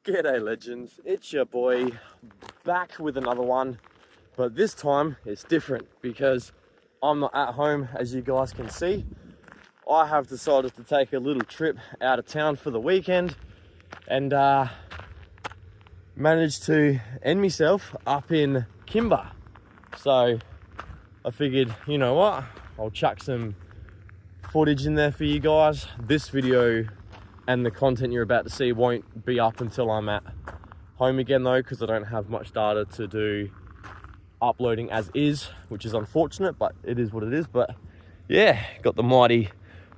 G'day legends, it's your boy back with another one, but this time it's different because I'm not at home, as you guys can see. I have decided to take a little trip out of town for the weekend and managed to end myself up in Kimba. So I figured, you know what, I'll chuck some footage in there for you guys. This video and the content you're about to see won't be up until I'm at home again though, because I don't have much data to do uploading as is, which is unfortunate, but it is what it is. But yeah, got the mighty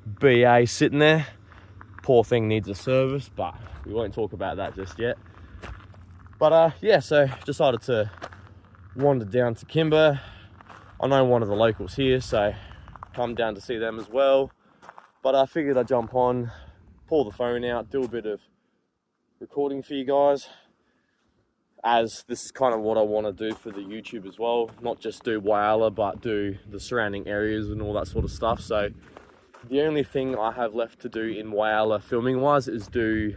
BA sitting there. Poor thing needs a service, but we won't talk about that just yet. But yeah, so decided to wander down to Kimba. I know one of the locals here, so come down to see them as well. But I figured I'd jump on, pull the phone out, do a bit of recording for you guys, as this is kind of what I want to do for the YouTube as well. Not just do Whyalla, but do the surrounding areas and all that sort of stuff. So the only thing I have left to do in Whyalla filming wise is do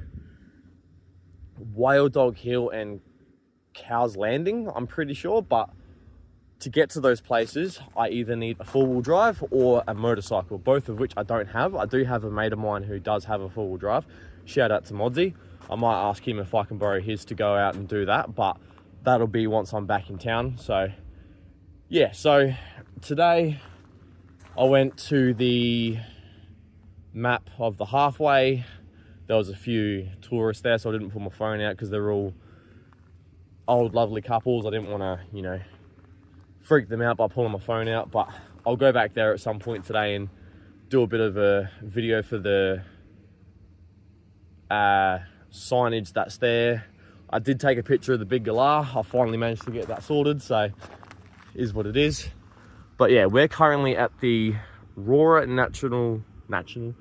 Whale Dog Hill and Cow's Landing, I'm pretty sure. But to get to those places, I either need a four-wheel drive or a motorcycle, both of which I don't have. I do have a mate of mine who does have a four-wheel drive. Shout out to Modsy. I might ask him if I can borrow his to go out and do that, but that'll be once I'm back in town. So yeah, so today I went to the map of the halfway. There was a few tourists there, so I didn't put my phone out because they're all old lovely couples. I didn't want to, you know, freak them out by pulling my phone out. But I'll go back there at some point today and do a bit of a video for the signage that's there. I did take a picture of the big galah. I finally managed to get that sorted, so is what it is. But yeah, we're currently at the Rora Nature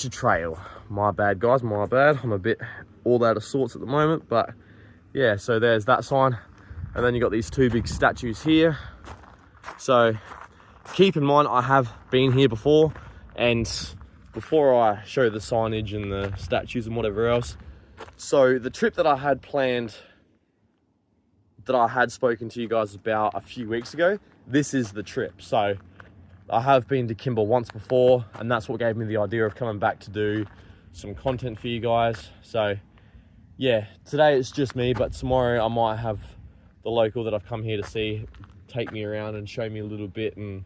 Trail. My bad guys, my bad. I'm a bit all out of sorts at the moment, but yeah, so there's that sign. And then you got these two big statues here. So keep in mind, I have been here before, and before I show the signage and the statues and whatever else, so the trip that I had planned, that I had spoken to you guys about a few weeks ago, this is the trip. So I have been to Kimba once before, and that's what gave me the idea of coming back to do some content for you guys. So yeah, today it's just me, but tomorrow I might have the local that I've come here to see take me around and show me a little bit and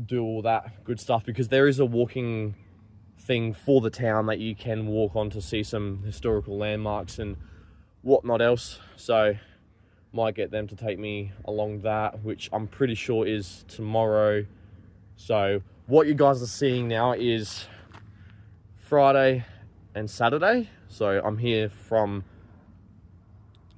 do all that good stuff, because there is a walking thing for the town that you can walk on to see some historical landmarks and whatnot else. So might get them to take me along that, which I'm pretty sure is tomorrow. So what you guys are seeing now is Friday and Saturday. So I'm here from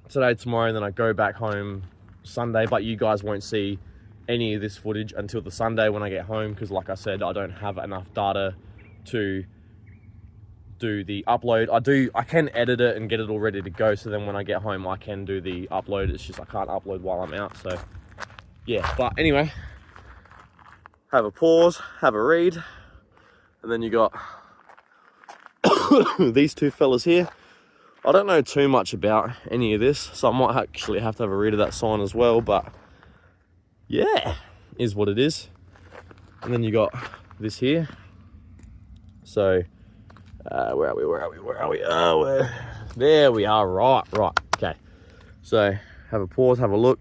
today, tomorrow, and then I go back home Sunday, but you guys won't see any of this footage until the Sunday when I get home, because like I said, I don't have enough data to do the upload. I can edit it and get it all ready to go, so then when I get home I can do the upload. It's just I can't upload while I'm out. So yeah, but anyway, have a pause, have a read, and then you got these two fellas here. I don't know too much about any of this, so I might actually have to have a read of that sign as well, but yeah, is what it is. And then you got this here. So where are we? Oh, there we are. Right, okay. So have a pause, have a look.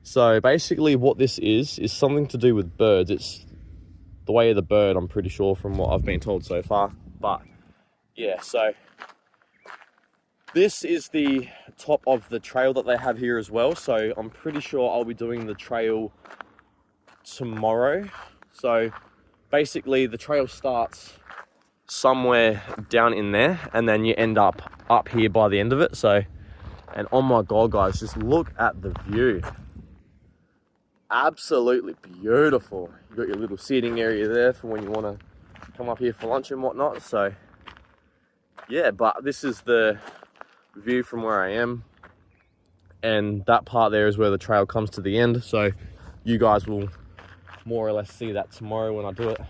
So basically what this is something to do with birds. It's the way of the bird, I'm pretty sure, from what I've been told so far. But yeah, so this is the top of the trail that they have here as well. So I'm pretty sure I'll be doing the trail tomorrow. So basically the trail starts somewhere down in there, and then you end up here by the end of it. So, and oh my God, guys, just look at the view. Absolutely beautiful. You got your little seating area there for when you want to come up here for lunch and whatnot. So yeah, but this is the view from where I am, and that part there is where the trail comes to the end. So you guys will more or less see that tomorrow when I do it.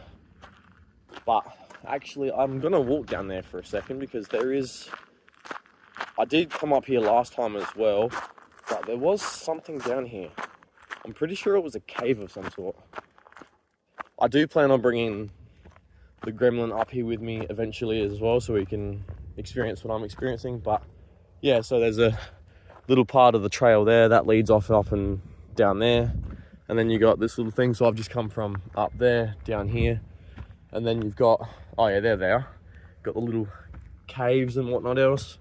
But actually, I'm gonna walk down there for a second because I did come up here last time as well, but there was something down here. I'm pretty sure it was a cave of some sort. I do plan on bringing the gremlin up here with me eventually as well, so we can experience what I'm experiencing. But yeah, so there's a little part of the trail there that leads off up and down there, and then you got this little thing. So I've just come from up there down here, and then you've got, oh yeah, there they are, got the little caves and whatnot else.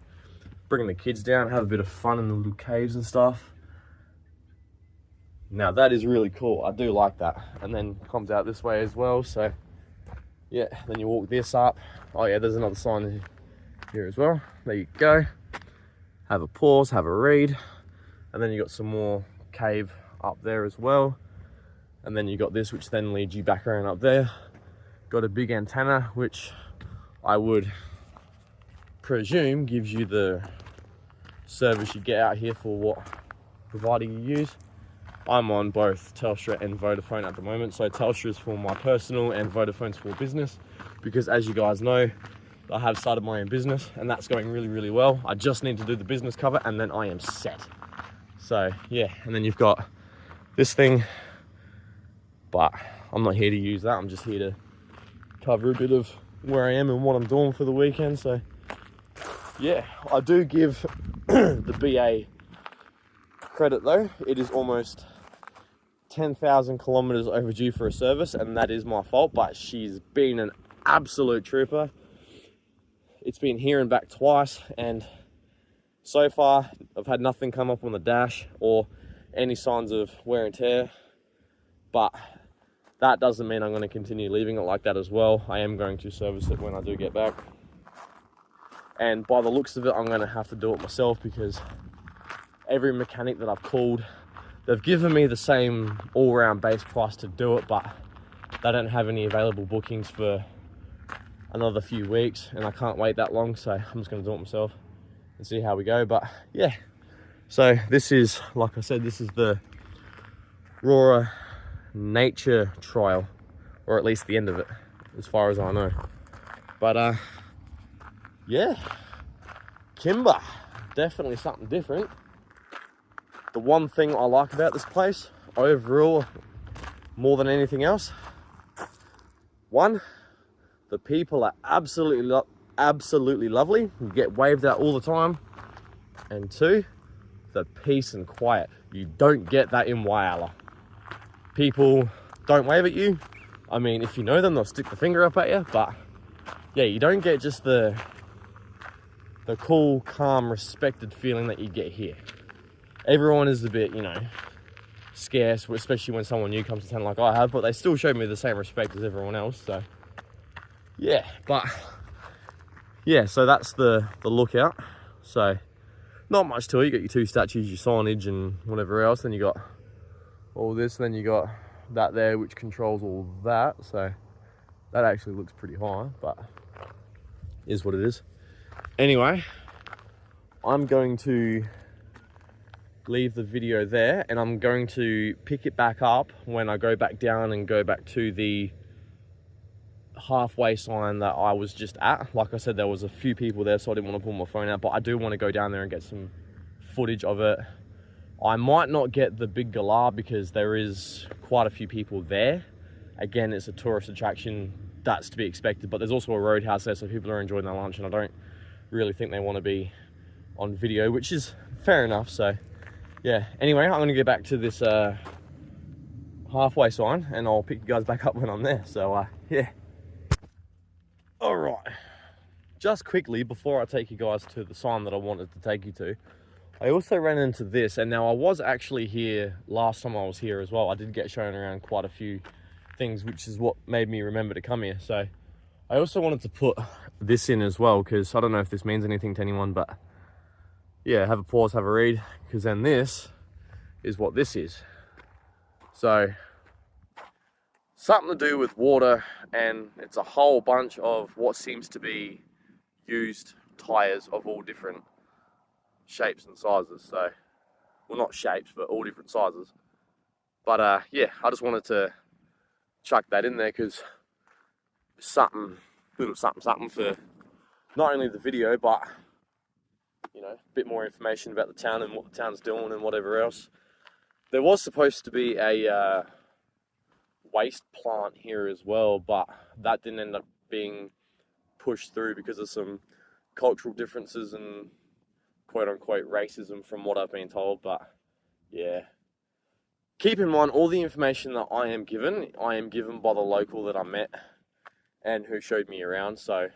Bringing the kids down, have a bit of fun in the little caves and stuff. Now that is really cool. I do like that. And then comes out this way as well. So yeah, then you walk this up. Oh yeah, there's another sign here as well. There you go. Have a pause, have a read. And then you got some more cave up there as well. And then you got this, which then leads you back around up there. Got a big antenna, which I would presume gives you the service you get out here for what provider you use. I'm on both Telstra and Vodafone at the moment. So Telstra is for my personal and Vodafone's for business, because as you guys know, I have started my own business and that's going really, really well. I just need to do the business cover and then I am set. So yeah, and then you've got this thing, but I'm not here to use that. I'm just here to cover a bit of where I am and what I'm doing for the weekend. So yeah, I do give the BA credit though. It is almost 10,000 kilometers overdue for a service, and that is my fault, but she's been an absolute trooper. It's been here and back twice, and so far I've had nothing come up on the dash or any signs of wear and tear, but that doesn't mean I'm going to continue leaving it like that as well. I am going to service it when I do get back. And by the looks of it, I'm going to have to do it myself, because every mechanic that I've called, they've given me the same all-round base price to do it, but they don't have any available bookings for another few weeks, and I can't wait that long, so I'm just going to do it myself and see how we go. But yeah, so this is, like I said, this is the Aurora nature trial, or at least the end of it, as far as I know. But yeah, Kimba, definitely something different. The one thing I like about this place overall, more than anything else, one, the people are absolutely lovely. You get waved at all the time. And two, the peace and quiet. You don't get that in Whyalla. People don't wave at you. I mean, if you know them, they'll stick the finger up at you, but yeah, you don't get just the cool, calm, respected feeling that you get here. Everyone is a bit, you know, scarce, especially when someone new comes to town like I have, but they still show me the same respect as everyone else. So yeah, but yeah, so that's the lookout. So not much to it. You got your two statues, your signage and whatever else. Then you got all this, and then you got that there which controls all that. So that actually looks pretty high, but is what it is. Anyway, I'm going to leave the video there, and I'm going to pick it back up when I go back down and go back to the halfway sign that I was just at. Like I said, there was a few people there, so I didn't want to pull my phone out, but I do want to go down there and get some footage of it. I might not get the big galah because there is quite a few people there. Again, it's a tourist attraction, that's to be expected, but there's also a roadhouse there, so people are enjoying their lunch, and I don't really think they want to be on video, which is fair enough. So yeah, anyway, I'm going to get back to this halfway sign, and I'll pick you guys back up when I'm there. So yeah. All right, just quickly before I take you guys to the sign that I wanted to take you to, I also ran into this, and now I was actually here last time I was here as well. I did get shown around quite a few things, which is what made me remember to come here. So I also wanted to put this in as well, because I don't know if this means anything to anyone, but yeah, have a pause, have a read, because then this is what this is. So something to do with water, and it's a whole bunch of what seems to be used tires of all different shapes and sizes. So, well, not shapes, but all different sizes. But yeah, I just wanted to chuck that in there because something little something something for not only the video, but you know, a bit more information about the town and what the town's doing and whatever else. There was supposed to be a waste plant here as well, but that didn't end up being pushed through because of some cultural differences and quote-unquote racism from what I've been told. But yeah, keep in mind, all the information that I am given by the local that I met and who showed me around, so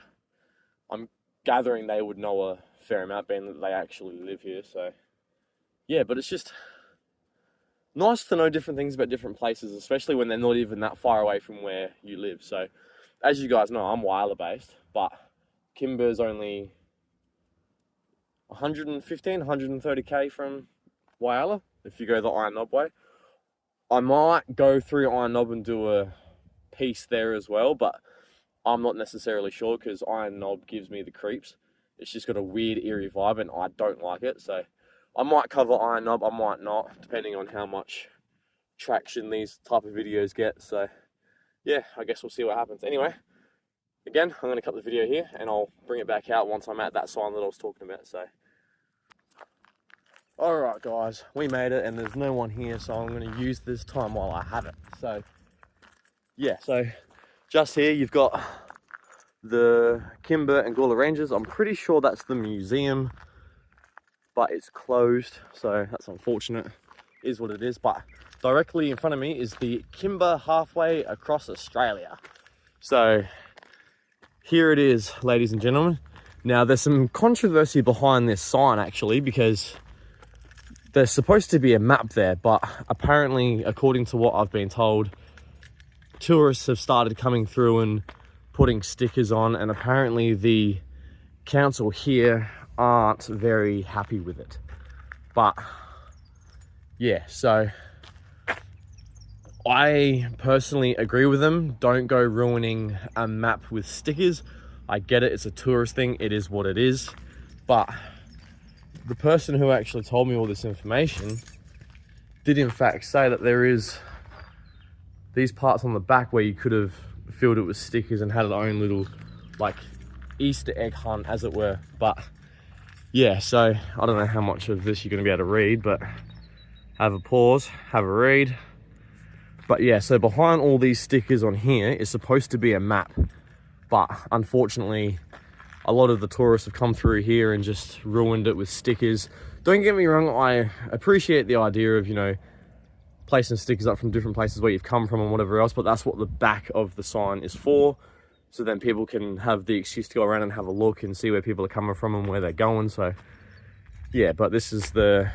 I'm gathering they would know a fair amount, being that they actually live here. So yeah, but it's just nice to know different things about different places, especially when they're not even that far away from where you live. So as you guys know, I'm Whyalla based, but Kimba is only 130k from Whyalla if you go the Iron Knob way. I might go through Iron Knob and do a piece there as well, but I'm not necessarily sure because Iron Knob gives me the creeps. It's just got a weird, eerie vibe and I don't like it. So I might cover Iron Knob, I might not, depending on how much traction these type of videos get. So yeah, I guess we'll see what happens. Anyway, again, I'm going to cut the video here and I'll bring it back out once I'm at that sign that I was talking about. So alright guys, we made it and there's no one here, so I'm going to use this time while I have it. So yeah, so just here you've got the Kimba and Gawler Rangers. I'm pretty sure that's the museum, but it's closed, so that's unfortunate. Is what it is. But directly in front of me is the Kimba halfway across Australia. So here it is, ladies and gentlemen. Now there's some controversy behind this sign actually, because there's supposed to be a map there, but apparently, according to what I've been told, tourists have started coming through and putting stickers on, and apparently the council here aren't very happy with it. But yeah, so I personally agree with them. Don't go ruining a map with stickers. I get it, it's a tourist thing, it is what it is. But the person who actually told me all this information did in fact say that there is these parts on the back where you could have filled it with stickers and had its own little like Easter egg hunt, as it were. But yeah, so I don't know how much of this you're going to be able to read, but have a pause, have a read. But yeah, so behind all these stickers on here is supposed to be a map, but unfortunately a lot of the tourists have come through here and just ruined it with stickers. Don't get me wrong, I appreciate the idea of, you know, placing stickers up from different places where you've come from and whatever else, but that's what the back of the sign is for. So then people can have the excuse to go around and have a look and see where people are coming from and where they're going. So yeah, but this is the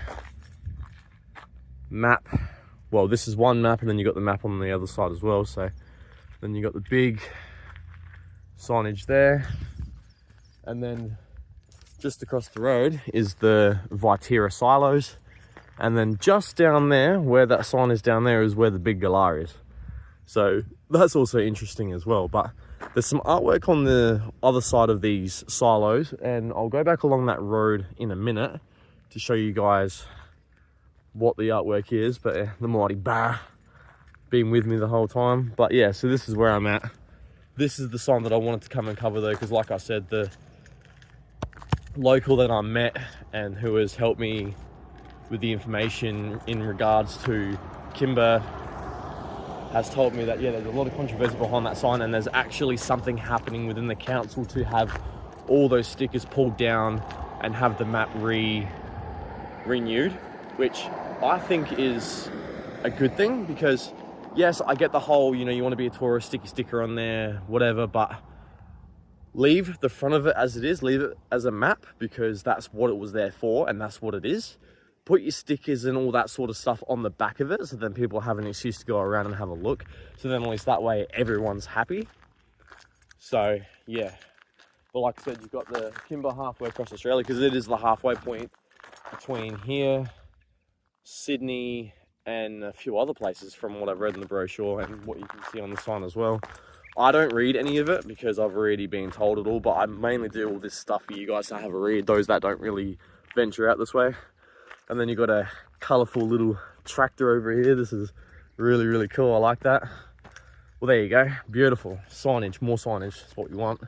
map. Well, this is one map, and then you got the map on the other side as well. So then you got the big signage there, and then just across the road is the Viterra silos. And then just down there, where that sign is down there, is where the big galah is. So that's also interesting as well. But there's some artwork on the other side of these silos, and I'll go back along that road in a minute to show you guys what the artwork is. But the mighty bar been with me the whole time. But yeah, so this is where I'm at. This is the sign that I wanted to come and cover though, because like I said, the local that I met and who has helped me with the information in regards to Kimba has told me that, yeah, there's a lot of controversy behind that sign, and there's actually something happening within the council to have all those stickers pulled down and have the map renewed, which I think is a good thing, because yes, I get the whole, you know, you want to be a tourist, stick your sticker on there, whatever, but leave the front of it as it is, leave it as a map, because that's what it was there for and that's what it is. Put your stickers and all that sort of stuff on the back of it, so then people have an excuse to go around and have a look. So then at least that way everyone's happy. So yeah, but like I said, you've got the Kimba halfway across Australia, because it is the halfway point between here, Sydney, and a few other places from what I've read in the brochure and what you can see on the sign as well. I don't read any of it because I've already been told it all, but I mainly do all this stuff for you guys to have a read, those that don't really venture out this way. And then you've got a colourful little tractor over here. This is really, really cool. I like that. Well, there you go. Beautiful. Signage, more signage is what we want.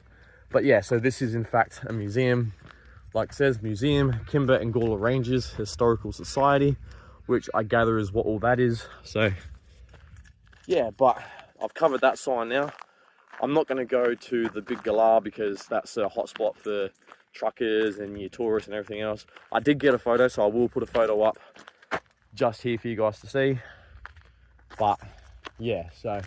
But yeah, so this is in fact a museum. Like it says, Museum Kimba and Gawler Ranges Historical Society, which I gather is what all that is. So yeah, but I've covered that sign now. I'm not going to go to the big galah because that's a hotspot for truckers and your tourists and everything else. I did get a photo, so I will put a photo up just here for you guys to see. But yeah, so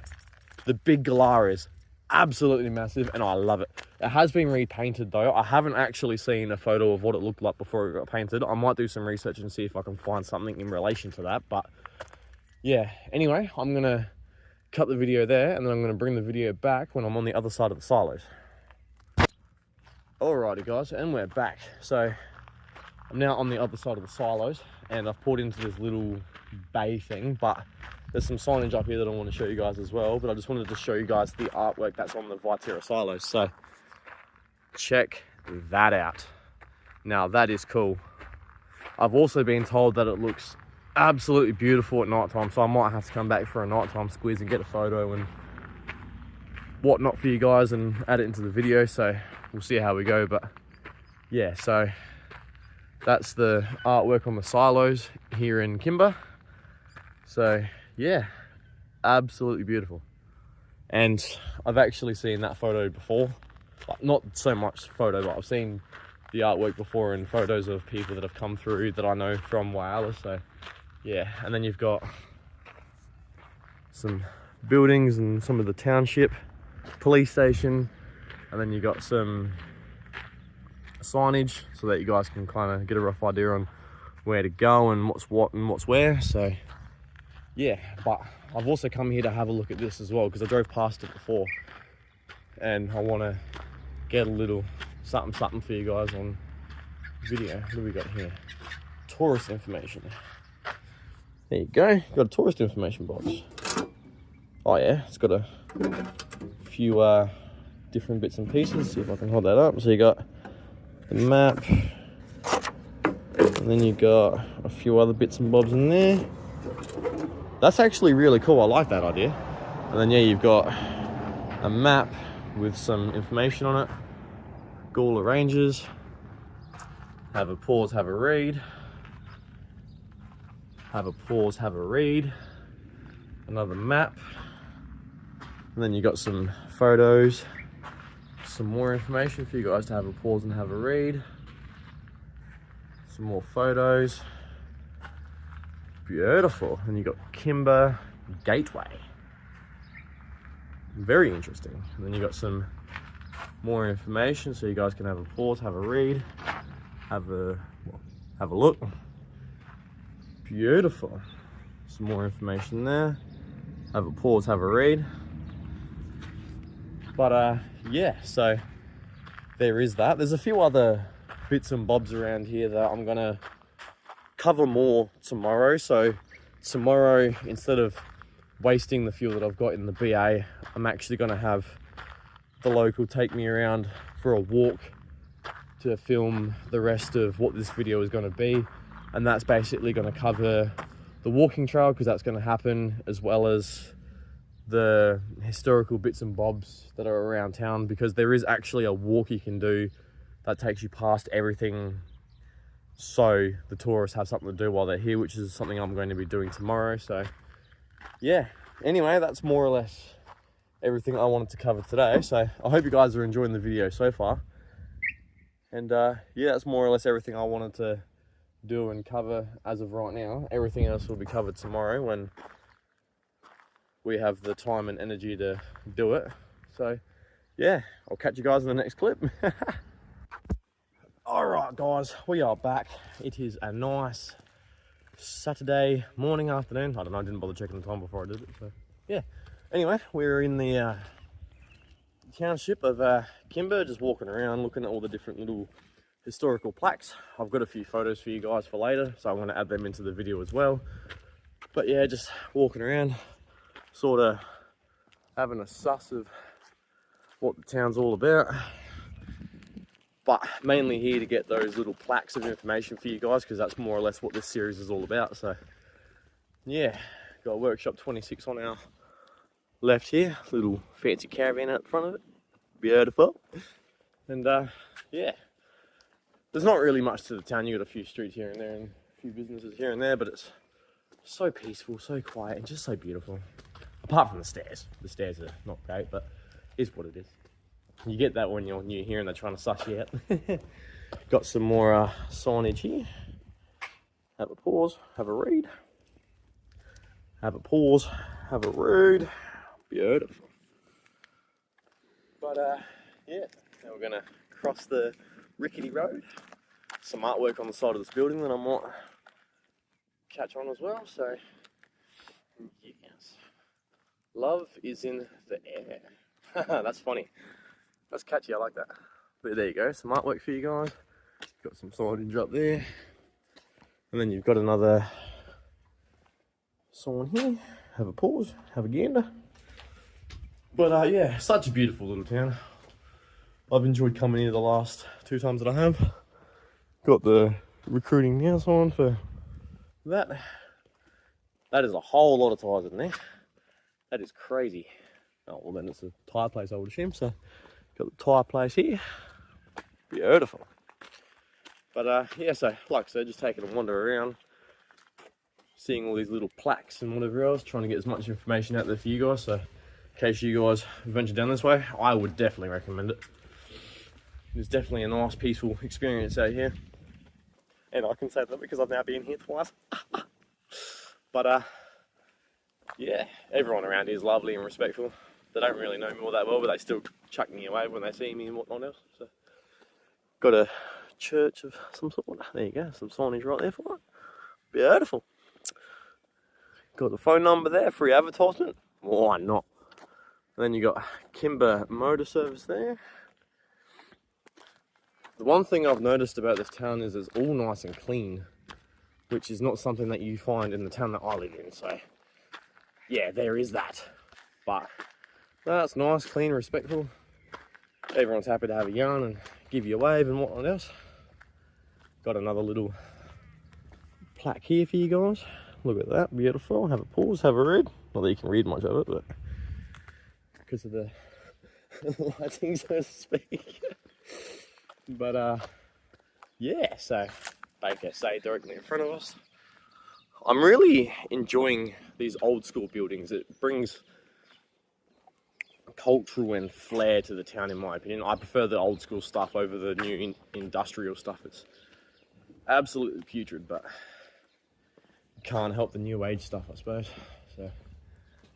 the big galah is absolutely massive and I love it. It has been repainted though. I haven't actually seen a photo of what it looked like before it got painted. I might do some research and see if I can find something in relation to that. But yeah, anyway, I'm gonna cut the video there and then I'm gonna bring the video back when I'm on the other side of the silos. Alrighty guys, and we're back. So I'm now on the other side of the silos and I've pulled into this little bay thing, but there's some signage up here that I want to show you guys as well, but I just wanted to show you guys the artwork that's on the Viterra silos. So check that out. Now that is cool. I've also been told that it looks absolutely beautiful at night time, so I might have to come back for a nighttime squeeze and get a photo and whatnot for you guys and add it into the video. So we'll see how we go. But yeah, so that's the artwork on the silos here in Kimba. So yeah, absolutely beautiful. And I've actually seen that photo before, like, not so much photo, but I've seen the artwork before in photos of people that have come through that I know from Whyalla. So yeah, and then you've got some buildings and some of the township, police station, and then you've got some signage so that you guys can kind of get a rough idea on where to go and what's what and what's where. So yeah, but I've also come here to have a look at this as well because I drove past it before and I want to get a little something for you guys on video. What do we got here? Tourist information. There you go, got a tourist information box. Oh yeah, it's got a few different bits and pieces. See if I can hold that up. So you got the map, and then you got a few other bits and bobs in there. That's actually really cool. I like that idea. And then yeah, you've got a map with some information on it. Gawler Ranges. Have a pause, have a read. Have a pause, have a read. Another map. And then you got some photos. Some more information for you guys to have a pause and have a read. Some more photos. Beautiful. And you got Kimba Gateway. Very interesting. And then you got some more information so you guys can have a pause, have a read, have a look. Beautiful. Some more information there. Have a pause, have a read. But yeah, so there is that. There's a few other bits and bobs around here that I'm gonna cover more tomorrow. So tomorrow, instead of wasting the fuel that I've got in the BA, I'm actually gonna have the local take me around for a walk to film the rest of what this video is going to be, and that's basically going to cover the walking trail because that's going to happen, as well as the historical bits and bobs that are around town, because there is actually a walk you can do that takes you past everything, so the tourists have something to do while they're here, which is something I'm going to be doing tomorrow. So yeah, anyway, that's more or less everything I wanted to cover today. So I hope you guys are enjoying the video so far. And yeah, that's more or less everything I wanted to do and cover as of right now. Everything else will be covered tomorrow when we have the time and energy to do it. So yeah, I'll catch you guys in the next clip. All right guys, we are back. It is a nice Saturday morning, afternoon. I don't know, I didn't bother checking the time before I did it. So yeah, anyway, we're in the township of Kimba, just walking around looking at all the different little historical plaques. I've got a few photos for you guys for later, so I'm going to add them into the video as well. But yeah, just walking around, sort of having a suss of what the town's all about, but mainly here to get those little plaques of information for you guys, because that's more or less what this series is all about. So yeah, got workshop 26 on our left here, little fancy caravan out front of it. Beautiful. And yeah, there's not really much to the town. You got a few streets here and there and a few businesses here and there, but it's so peaceful, so quiet, and just so beautiful. Apart from the stairs. The stairs are not great, but it's what it is. You get that when you're new here and they're trying to suss you out. Got some more signage here. Have a pause, have a read. Have a pause, have a read. Beautiful. But yeah, now we're gonna cross the rickety road. Some artwork on the side of this building that I might catch on as well, so yes. Love is in the air. That's funny. That's catchy, I like that. But there you go, some artwork for you guys. Got some signage up there. And then you've got another sign here. Have a pause, have a gander. But yeah, such a beautiful little town. I've enjoyed coming here the last 2 times that I have. Got the recruiting now sign for that. That is a whole lot of tyres in there. That is crazy. Oh, well then it's a tyre place, I would assume. So, got the tyre place here. Beautiful. But yeah, so like I said, just taking a wander around, seeing all these little plaques and whatever else, trying to get as much information out there for you guys. So, in case you guys venture down this way, I would definitely recommend it. It's definitely a nice, peaceful experience out here. And I can say that because I've now been here twice. But yeah, everyone around here is lovely and respectful. They don't really know me all that well, but they still chuck me away when they see me and whatnot else. So, got a church of some sort. There you go, some signage right there for it. Beautiful. Got the phone number there, free advertisement. Why not? And then you got KIMBA motor service there. The one thing I've noticed about this town is it's all nice and clean, which is not something that you find in the town that I live in. So yeah, there is that. But that's nice, clean, respectful. Everyone's happy to have a yarn and give you a wave and whatnot else. Got another little plaque here for you guys. Look at that, beautiful. Have a pause, have a read. Not that you can read much of it, but because of the lighting, so to speak. But yeah, so Baker Say directly in front of us. I'm really enjoying these old school buildings. It brings cultural and flair to the town, in my opinion. I prefer the old school stuff over the new industrial stuff. It's absolutely putrid, but can't help the new age stuff, I suppose. So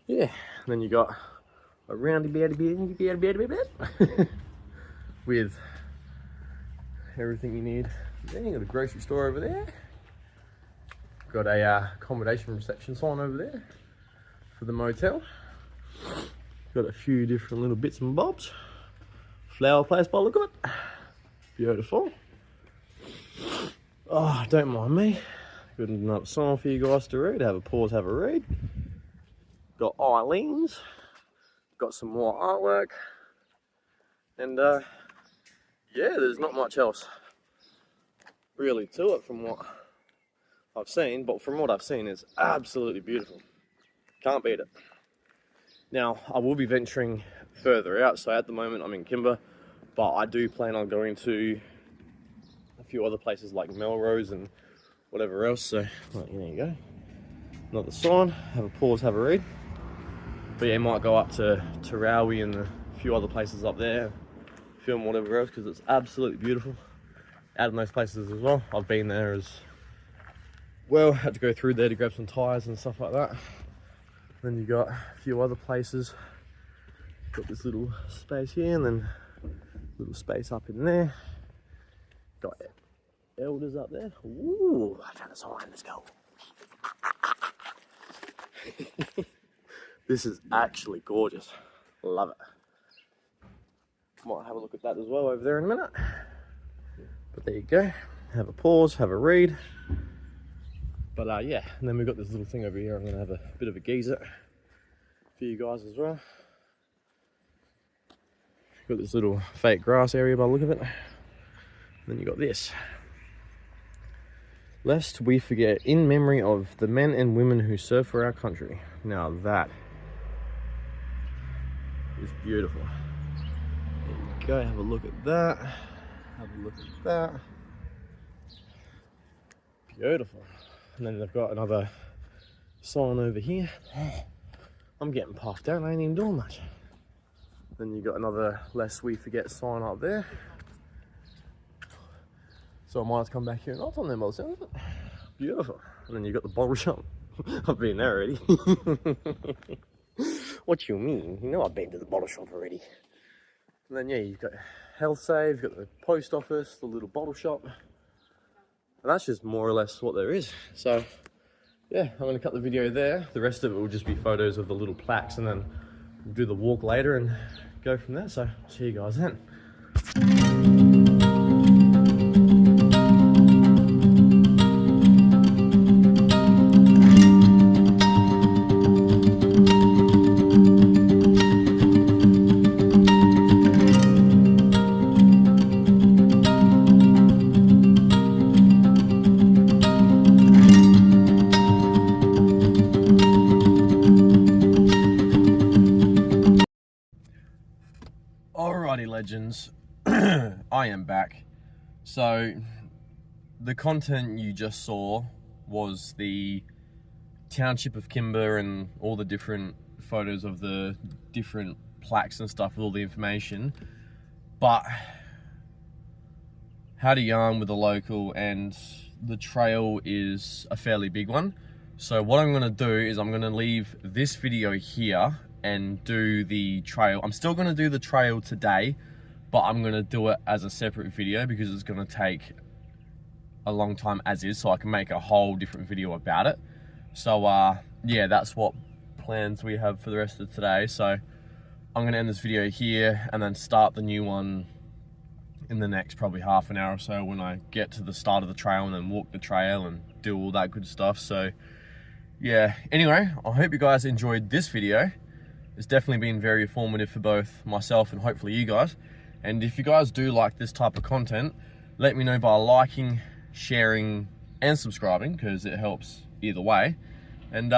yeah, and then you got a roundy bed with everything you need. Then you got a grocery store over there. Got a accommodation reception sign over there for the motel. Got a few different little bits and bobs. Flower place by the look of it. Beautiful. Oh, don't mind me. Got another sign for you guys to read. Have a pause, have a read. Got Eileen's. Got some more artwork. And yeah, there's not much else really to it from what I've seen. But from what I've seen, it's absolutely beautiful. Can't beat it. Now, I will be venturing further out. So at the moment, I'm in Kimba. But I do plan on going to a few other places like Melrose and whatever else. So, well, there you go. Another sign. Have a pause, have a read. But yeah, might go up to Tarawi and a few other places up there. Film whatever else, because it's absolutely beautiful. Out in those places as well. I've been there as well. Had to go through there to grab some tyres and stuff like that. Then you got a few other places. Got this little space here, and then a little space up in there. Got elders up there. Ooh, I found a sign. Let's go. This is actually gorgeous. Love it. Might have a look at that as well over there in a minute. But there you go. Have a pause, have a read. But yeah, and then we've got this little thing over here. I'm gonna have a bit of a geezer for you guys as well. Got this little fake grass area by the look of it. And then you got this. Lest we forget, in memory of the men and women who serve for our country. Now that is beautiful. There you go, have a look at that. Have a look at that. Beautiful. And then they've got another sign over here. I'm getting puffed out, I ain't even doing much. Then you got another lest we forget sign up there. So I might have to come back here and knock on them all, isn't it? Beautiful. And then you got the bottle shop. I've been there already. What you mean? You know I've been to the bottle shop already. And then yeah, you've got health save, you've got the post office, the little bottle shop. And that's just more or less what there is. So yeah, I'm gonna cut the video there. The rest of it will just be photos of the little plaques, and then we'll do the walk later and go from there. So see you guys then. Alrighty legends, I am back. So the content you just saw was the township of Kimba and all the different photos of the different plaques and stuff with all the information. But had a yarn with a local, and the trail is a fairly big one. So what I'm gonna do is I'm gonna leave this video here and do the trail. I'm still gonna do the trail today, but I'm gonna do it as a separate video because it's gonna take a long time as is, so I can make a whole different video about it. So yeah, that's what plans we have for the rest of today. So I'm gonna end this video here and then start the new one in the next probably half an hour or so when I get to the start of the trail, and then walk the trail and do all that good stuff. So yeah, anyway, I hope you guys enjoyed this video. It's definitely been very informative for both myself and hopefully you guys. And if you guys do like this type of content, let me know by liking, sharing, and subscribing, because it helps either way. And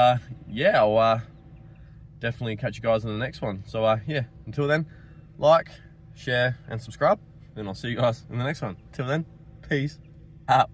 yeah, I'll definitely catch you guys in the next one. So yeah, until then, like, share, and subscribe, and I'll see you guys in the next one. Till then, peace out.